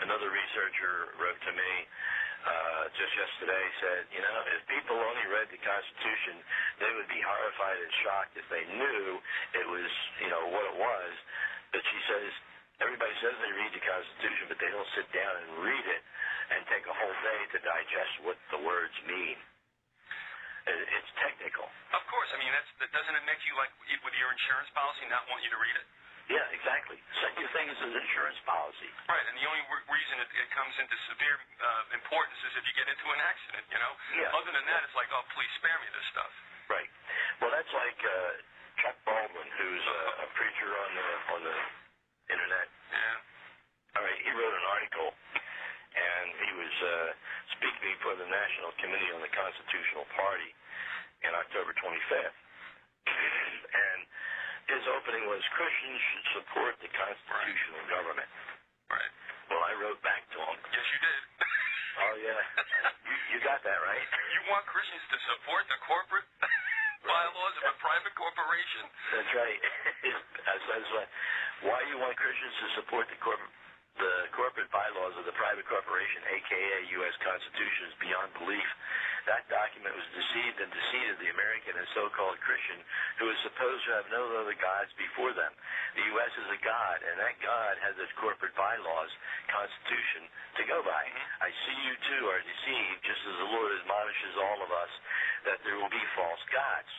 another researcher wrote to me just yesterday, said, if people only read the Constitution, they would be horrified and shocked if they knew it was, what it was. But she says, everybody says they read the Constitution, but they don't sit down and read it and take a whole day to digest what the words mean. It's technical. Of course. I mean, doesn't it make you, like, with your insurance policy, not want you to read it? Yeah, exactly. Same thing as an insurance policy. Right, and the only reason it comes into severe importance is if you get into an accident, Yeah. Other than that, it's like, oh, please spare me this stuff. Right. Well, that's like Chuck Baldwin, who's a preacher on the internet. Yeah. All right, he wrote an article, and he was speaking for the National Committee on the Constitutional Party on October 25th. And his opening was, Christians should support the constitutional government. Right. Well, I wrote back to him. Yes, you did. Oh, yeah. You got that, right? You want Christians to support the corporate bylaws of a private corporation? That's right. That's right. Why you want Christians to support the corporate bylaws of the private corporation, a.k.a. U.S. Constitution, is beyond belief. That document was deceived and deceived the American and so-called Christian who is supposed to have no other gods before them. The U.S. is a God, and that God has its corporate bylaws, Constitution, to go by. I see you, too, are deceived, just as the Lord admonishes all of us that there will be false gods.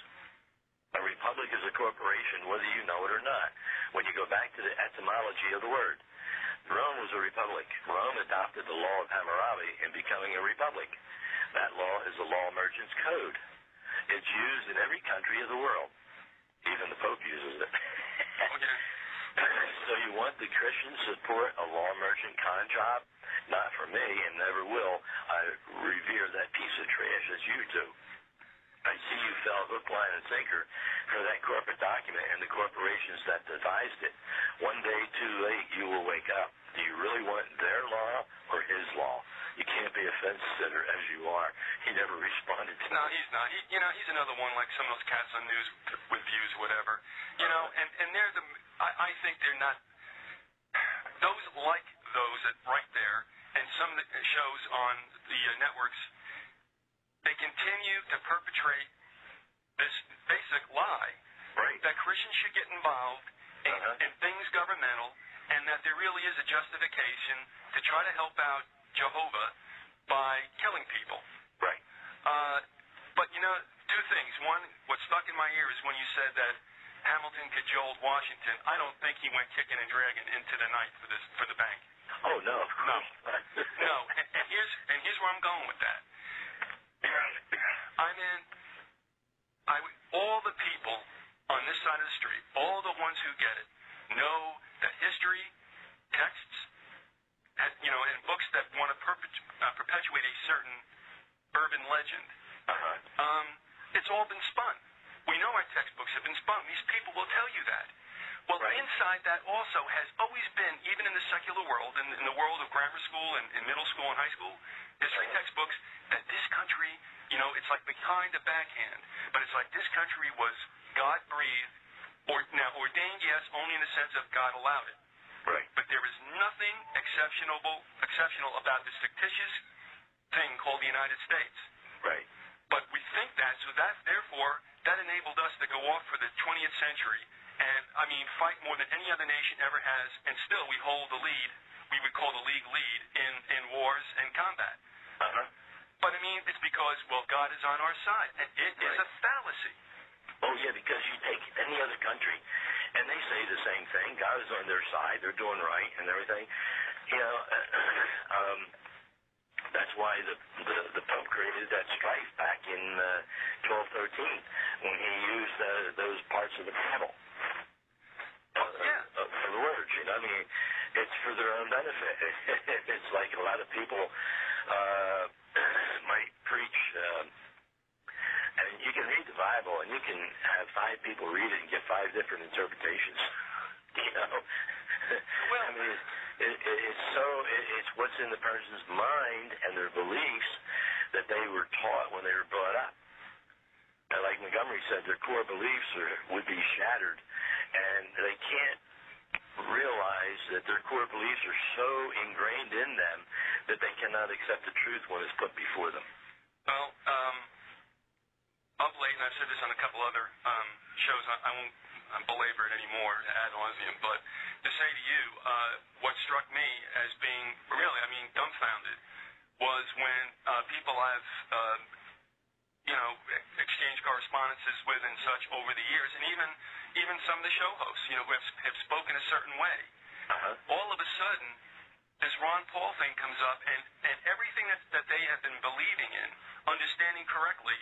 A republic is a corporation, whether you know it or not. When you go back to the etymology of the word, Rome was a republic. Rome adopted the law of Hammurabi in becoming a republic. That law is the law merchant's code. It's used in every country of the world. Even the Pope uses it. Okay. So you want the Christians to support a law merchant con job? Not for me, and never will. I revere that piece of trash as you do. I see you fell hook, line, and sinker for that corporate document and the corporations that devised it. One day too late, you will wake up. Do you really want their law or his law? You can't be a fence sitter as you are. He never responded to No, he's not. He's another one like some of those cats on news with views, whatever. And they're I think they're not, those like those that right there, and some of the shows on the networks, they continue to perpetrate this basic lie that Christians should get involved in things governmental, and that there really is a justification to try to help out Jehovah by killing people. Right. But, two things. One, what stuck in my ear is when you said that Hamilton cajoled Washington. I don't think he went kicking and dragging into the night for the bank. Oh, no, of course not. No. And here's where I'm going with that. All the people on this side of the street, all the ones who get it, know that history, texts, and books that want to perpetuate a certain urban legend, it's all been spun. We know our textbooks have been spun. These people will tell you that. Well, inside that also has always been, even in the secular world, in the world of grammar school and middle school and high school, history textbooks, that this country, it's like behind the backhand, but it's like this country was God-breathed, ordained, yes, only in the sense of God allowed it. Right. But there is nothing exceptional about this fictitious thing called the United States. Right. But we think that, so that, therefore, that enabled us to go off for the 20th century and, fight more than any other nation ever has, and still we hold the lead, we would call the league lead, in wars and combat. But, it's because, God is on our side. And it is a fallacy. Oh, yeah, because you take any other country, and they say the same thing. God is on their side. They're doing right and everything. That's why the Pope created that strife back in 1213 when he used those parts of the Bible. For the words, it's for their own benefit. It's like a lot of people might preach, and you can read the Bible, and you can have 5 people read it and get 5 different interpretations. Well, it's what's in the person's mind and their beliefs that they were taught when they were brought up. And like Montgomery said, their core beliefs would be shattered, and they can't realize that their core beliefs are so ingrained in them that they cannot accept the truth when it's put before them. Well, of late, and I've said this on a couple other shows, I won't belabor it anymore ad nauseum, but to say to you, what struck me as being really, dumbfounded, was when people have, exchanged correspondences with and such over the years, and even some of the show hosts, who have spoken a certain way. All of a sudden, this Ron Paul thing comes up, and everything that they have been believing in, understanding correctly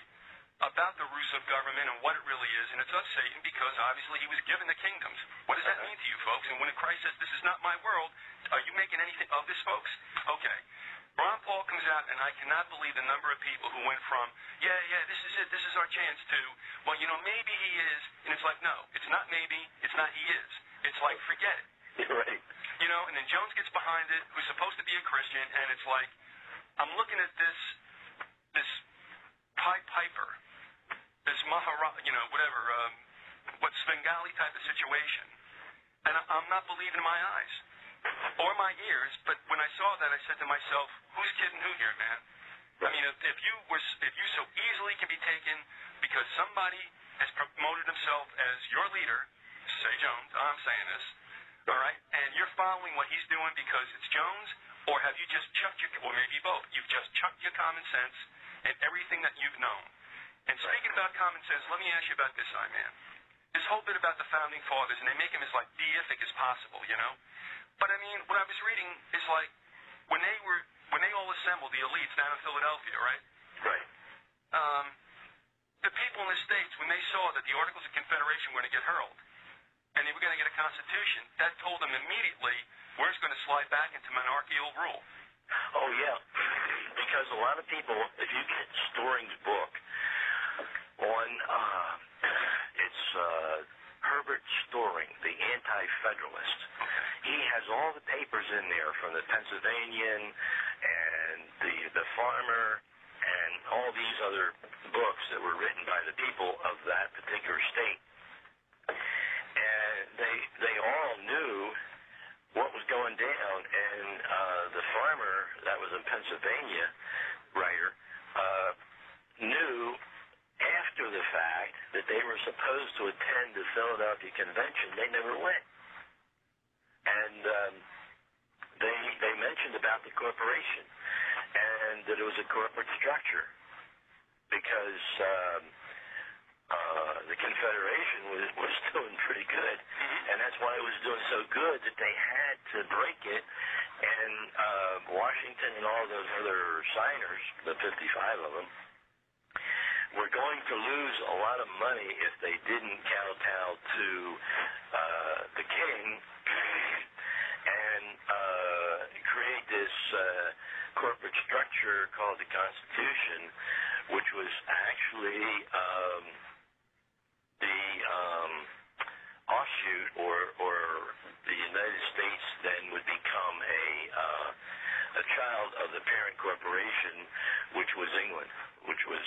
about the Rusev government and what it really is, and it's of Satan because obviously he was given the kingdoms. What does that mean to you folks? And when Christ says, this is not my world, are you making anything of this, folks? Okay. Ron Paul comes out, and I cannot believe the number of people who went from, yeah, this is it, this is our chance, to, well, maybe he is, and it's like, no, it's not maybe, it's not he is. It's like, forget it. Right. And then Jones gets behind it, who's supposed to be a Christian, and it's like, I'm looking at this Pied Piper, this what Svengali type of situation, and I'm not believing my eyes or my ears. But when I saw that, I said to myself, who's kidding who here, man? If you so easily can be taken because somebody has promoted himself as your leader, say Jones, I'm saying this, all right, and you're following what he's doing because it's Jones, or have you just chucked or maybe both, you've just chucked your common sense and everything that you've known. And speaking about common sense, let me ask you about this, man. This whole bit about the founding fathers, and they make him as deific as possible, But what I was reading is when they all assembled, the elites down in Philadelphia, right? Right. The people in the States, when they saw that the Articles of Confederation were going to get hurled, and they were going to get a constitution, that told them immediately we're just going to slide back into monarchical rule. Oh, yeah. Because a lot of people, if you get Storing's book on, it's Herbert Storing, the Anti-Federalist. He has all the papers in there from the Pennsylvanian and the Farmer and all these other books that were written by the people of that particular state. And they all knew what was going down, and the Farmer, that was in Pennsylvania, writer, knew after the fact that they were supposed to attend the Philadelphia Convention. They never went. And they mentioned about the corporation and that it was a corporate structure because the Confederation was doing pretty good, and that's why it was doing so good that they had to break it. And Washington and all those other signers, the 55 of them, were going to lose a lot of money if they didn't kowtow to the king and create this corporate structure called the Constitution, which was actually the offshoot, or the United States then would become a child of the parent corporation, which was England, which was,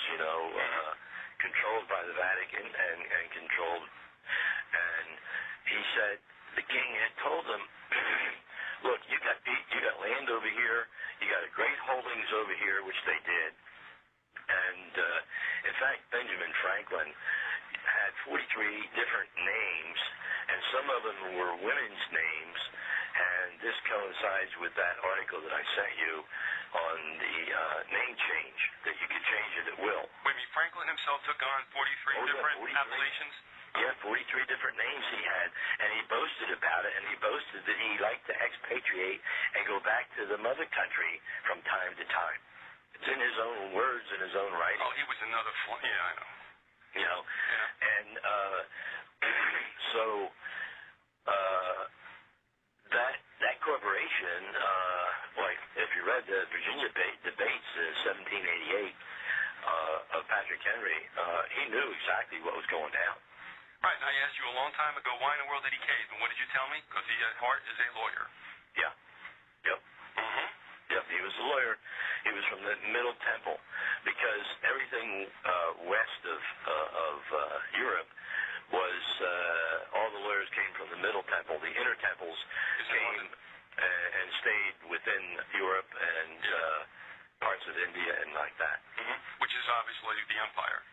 controlled by the Vatican and controlled. And he said the king had told them, look, you got land over here, you got a great holdings over here, which they did. And in fact, Benjamin Franklin had 43 different names, and some of them were women's names, and this coincides with that article that I sent you on the name change, that you could change it at will. Wait, Franklin himself took on 43 different appellations? Yeah, 43 different names he had, and he boasted about it, and he boasted that he liked to expatriate and go back to the mother country from time to time. It's in his own words and his own writing. Oh, he was another yeah, I know. Yeah. And so that corporation, like if you read the Virginia debates in 1788 of Patrick Henry, he knew exactly what was going down. Right, and I asked you a long time ago, why in the world did he cave? And what did you tell me? Because he at heart is a lawyer. Yeah. Yep. Mm-hmm. Yep, he was a lawyer. He was from the Middle Temple, because everything west of Europe was, all the lawyers came from the Middle Temple. temple. The inner temples came and stayed within Europe and parts of India and like that. Which is obviously the empire.